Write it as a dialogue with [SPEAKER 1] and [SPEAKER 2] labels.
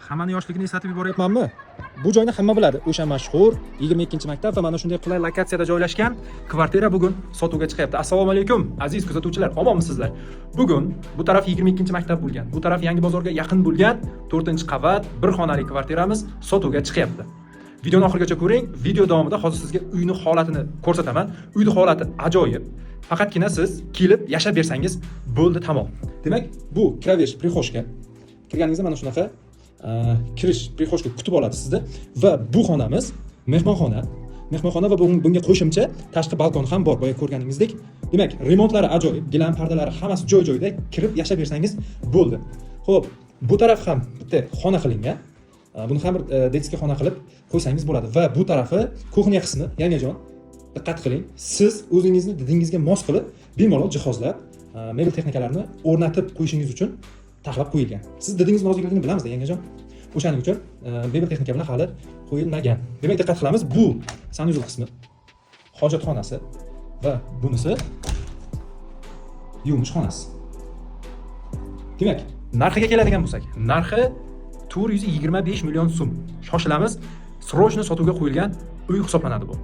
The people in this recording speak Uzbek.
[SPEAKER 1] hammani yoshligini eslatib yuboryapmanmi? Bu joyni hamma biladi. O'sha mashhur 22-maktab va mana shunday qulay lokatsiyada joylashgan kvartira bugun sotuvga chiqyapti. Assalomu alaykum, aziz kuzatuvchilar, omonmisizlar? Bugun bu taraf 22-maktab bo'lgan, bu taraf Yangi bozorga yaqin bo'lgan 4-qavat bir xonali kvartiramiz sotuvga chiqyapti. Videoni oxirigacha ko'ring. Video davomida hozir sizga uyni holatini ko'rsataman. Uyning holati ajoyib. Faqatgina siz kelib yashab bersangiz bo'ldi, tamom. Demak, bu kiravesh prixoshka. Kirganingizda mana shunaqa kirish prixoshka kutib oladi sizni va bu xonamiz mehmonxona. Mehmonxona va bunga qo'shimcha tashqi balkon ham bor, boya ko'rganingizdek. Demak, remontlari ajoyib, gilam pardalari hammasi joy-joyida, kirib yashab bersangiz bo'ldi. Xo'p, bu taraf ham bitta xona qilingan. Buni ham bir detskiy xona qilib qo'ysangiz bo'ladi va bu tarafi kuxnya qismi, yangajon. Diqqat qiling, siz o'zingizni didingizga mos qilib, bemalol jihozlab, mebel texnikalarni o'rnatib qo'yishingiz uchun taxlab qo'yilgan. Siz didingiz nozikligini bilamiz-da, yangajon. O'shaning uchun mebel texnika bilan hali qo'yilmagan. Demak, diqqat qilamiz, bu sanuzel qismi, hojatxonasi va bunisi yuvinish xonasi. Demak, narxiga keladigan bo'lsak, narxi 425 million so'm. Shoshilamiz, srochno sotuvga qo'yilgan uy hisoblanadi bu.